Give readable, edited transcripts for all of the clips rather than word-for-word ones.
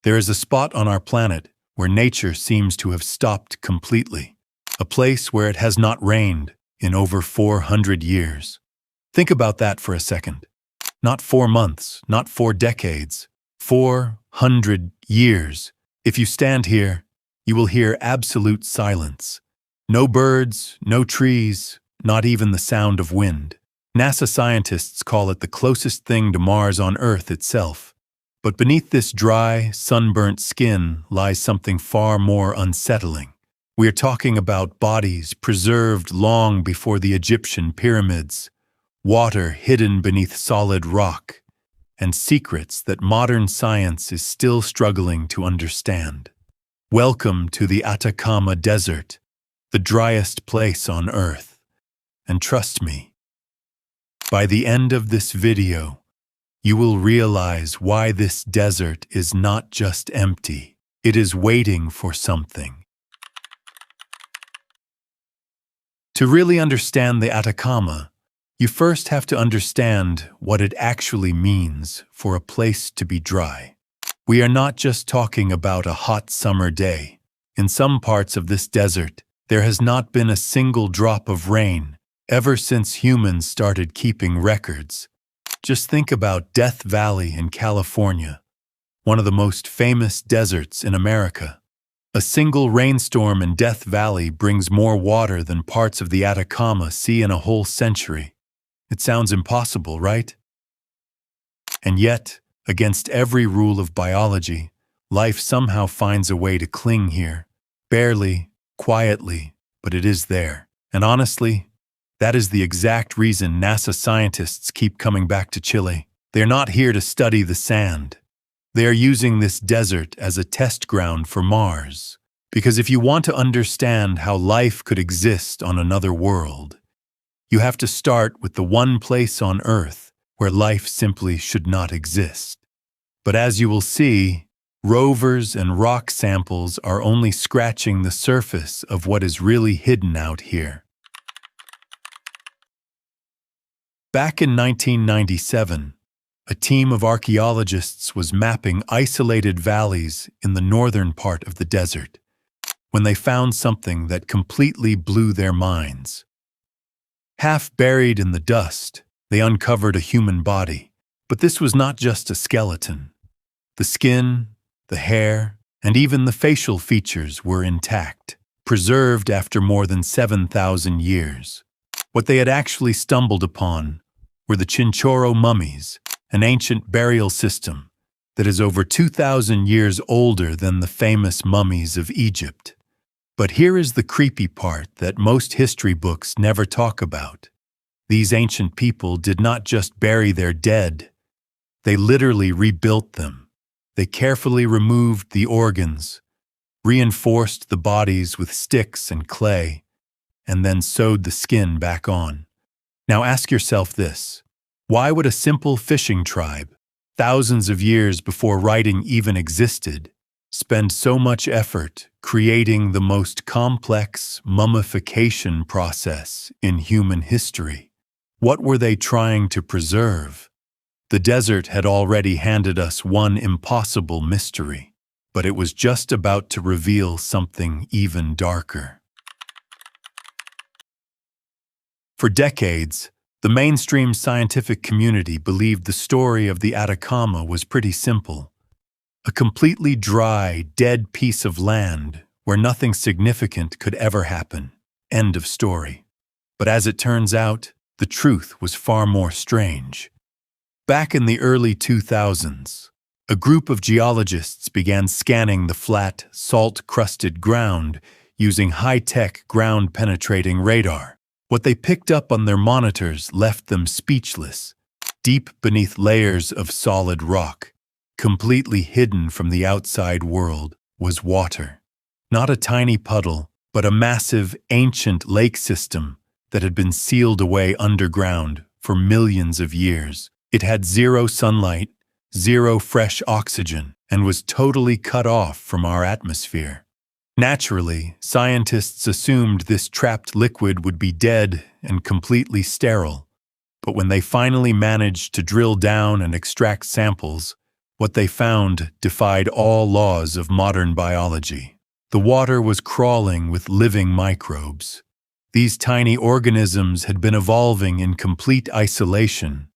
There is a spot on our planet where nature seems to have stopped completely, a place where it has not rained in over 400 years. Think about that for a second. Not 4 months, not 4 decades, 400 years. If you stand here, you will hear absolute silence. No birds, no trees, not even the sound of wind. NASA scientists call it the closest thing to Mars on Earth itself. But beneath this dry, sunburnt skin lies something far more unsettling. We are talking about bodies preserved long before the Egyptian pyramids, water hidden beneath solid rock, and secrets that modern science is still struggling to understand. Welcome to the Atacama Desert, the driest place on Earth. And trust me, by the end of this video, you will realize why this desert is not just empty. It is waiting for something. To really understand the Atacama, you first have to understand what it actually means for a place to be dry. We are not just talking about a hot summer day. In some parts of this desert, there has not been a single drop of rain ever since humans started keeping records. Just think about Death Valley in California, one of the most famous deserts in America. A single rainstorm in Death Valley brings more water than parts of the Atacama see in a whole century. It sounds impossible, right? And yet, against every rule of biology, life somehow finds a way to cling here. Barely, quietly, but it is there. And honestly, that is the exact reason NASA scientists keep coming back to Chile. They are not here to study the sand. They are using this desert as a test ground for Mars. Because if you want to understand how life could exist on another world, you have to start with the one place on Earth where life simply should not exist. But as you will see, rovers and rock samples are only scratching the surface of what is really hidden out here. Back in 1997, a team of archaeologists was mapping isolated valleys in the northern part of the desert when they found something that completely blew their minds. Half buried in the dust, they uncovered a human body. But this was not just a skeleton. The skin, the hair, and even the facial features were intact, preserved after more than 7,000 years. What they had actually stumbled upon were the Chinchorro mummies, an ancient burial system that is over 2,000 years older than the famous mummies of Egypt. But here is the creepy part that most history books never talk about. These ancient people did not just bury their dead, they literally rebuilt them. They carefully removed the organs, reinforced the bodies with sticks and clay, and then sewed the skin back on. Now ask yourself this: why would a simple fishing tribe, thousands of years before writing even existed, spend so much effort creating the most complex mummification process in human history? What were they trying to preserve? The desert had already handed us one impossible mystery, but it was just about to reveal something even darker. For decades, the mainstream scientific community believed the story of the Atacama was pretty simple. A completely dry, dead piece of land where nothing significant could ever happen. End of story. But as it turns out, the truth was far more strange. Back in the early 2000s, a group of geologists began scanning the flat, salt-crusted ground using high-tech ground-penetrating radar. What they picked up on their monitors left them speechless. Deep beneath layers of solid rock, completely hidden from the outside world, was water. Not a tiny puddle, but a massive, ancient lake system that had been sealed away underground for millions of years. It had zero sunlight, zero fresh oxygen, and was totally cut off from our atmosphere. Naturally, scientists assumed this trapped liquid would be dead and completely sterile. But when they finally managed to drill down and extract samples, What they found defied all laws of modern biology. The water was crawling with living microbes. These tiny organisms had been evolving in complete isolation,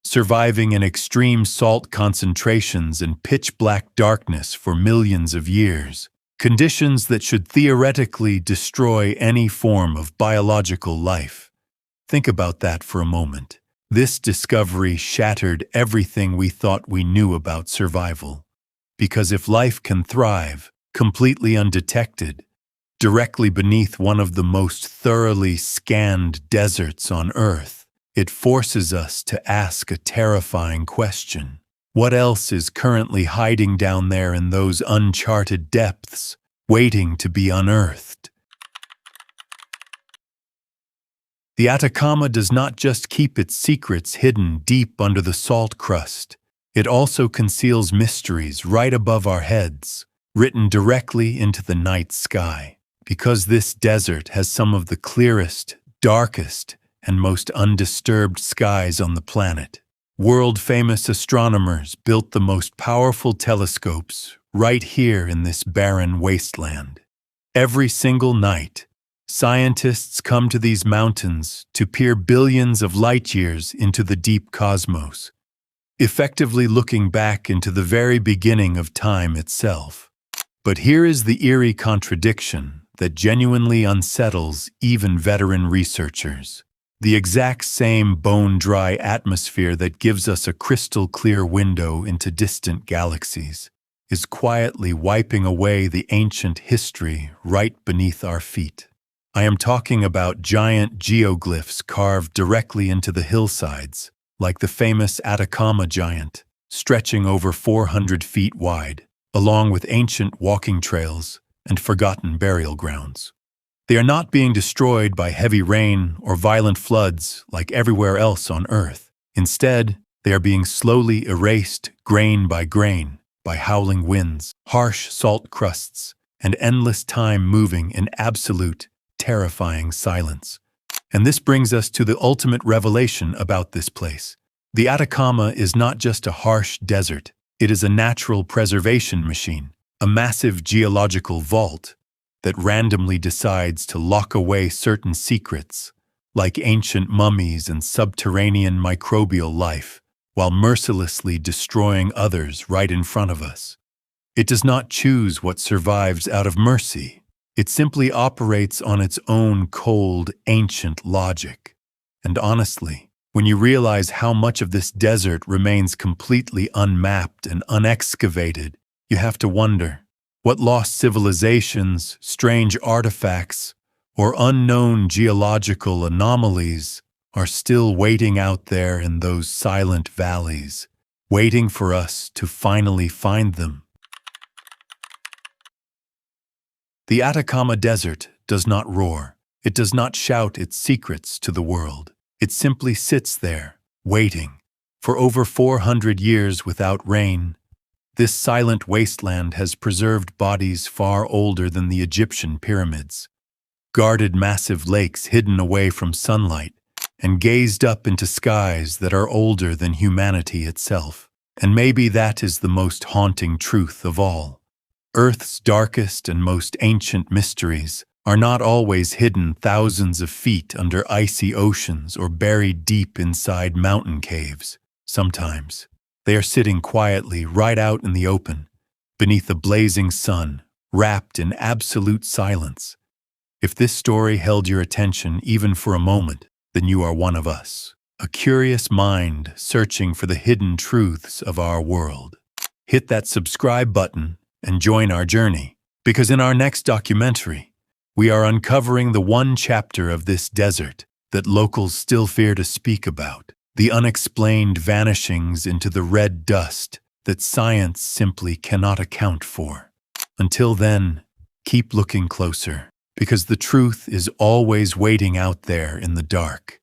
surviving in extreme salt concentrations and pitch-black darkness for millions of years, conditions that should theoretically destroy any form of biological life. Think about that for a moment. This discovery shattered everything we thought we knew about survival. Because if life can thrive, completely undetected, directly beneath one of the most thoroughly scanned deserts on Earth, it forces us to ask a terrifying question. What else is currently hiding down there in those uncharted depths, waiting to be unearthed? The Atacama does not just keep its secrets hidden deep under the salt crust, it also conceals mysteries right above our heads, written directly into the night sky. Because this desert has some of the clearest, darkest, and most undisturbed skies on the planet, world-famous astronomers built the most powerful telescopes right here in this barren wasteland. Every single night, scientists come to these mountains to peer billions of light-years into the deep cosmos, effectively looking back into the very beginning of time itself. But here is the eerie contradiction that genuinely unsettles even veteran researchers. The exact same bone-dry atmosphere that gives us a crystal-clear window into distant galaxies is quietly wiping away the ancient history right beneath our feet. I am talking about giant geoglyphs carved directly into the hillsides, like the famous Atacama giant, stretching over 400 feet wide, along with ancient walking trails and forgotten burial grounds. They are not being destroyed by heavy rain or violent floods like everywhere else on Earth. Instead, they are being slowly erased grain by grain by howling winds, harsh salt crusts, and endless time moving in absolute, terrifying silence. And this brings us to the ultimate revelation about this place. The Atacama is not just a harsh desert, it is a natural preservation machine, a massive geological vault that randomly decides to lock away certain secrets, like ancient mummies and subterranean microbial life, while mercilessly destroying others right in front of us. It does not choose what survives out of mercy. It simply operates on its own cold, ancient logic. And honestly, when you realize how much of this desert remains completely unmapped and unexcavated, you have to wonder, what lost civilizations, strange artifacts, or unknown geological anomalies are still waiting out there in those silent valleys, waiting for us to finally find them? The Atacama Desert does not roar. It does not shout its secrets to the world. It simply sits there, waiting. For over 400 years without rain, this silent wasteland has preserved bodies far older than the Egyptian pyramids, guarded massive lakes hidden away from sunlight, and gazed up into skies that are older than humanity itself. And maybe that is the most haunting truth of all. Earth's darkest and most ancient mysteries are not always hidden thousands of feet under icy oceans or buried deep inside mountain caves. Sometimes, they are sitting quietly right out in the open, beneath a blazing sun, wrapped in absolute silence. If this story held your attention even for a moment, then you are one of us, a curious mind searching for the hidden truths of our world. Hit that subscribe button and join our journey, because in our next documentary, we are uncovering the one chapter of this desert that locals still fear to speak about. The unexplained vanishings into the red dust that science simply cannot account for. Until then, keep looking closer, because the truth is always waiting out there in the dark.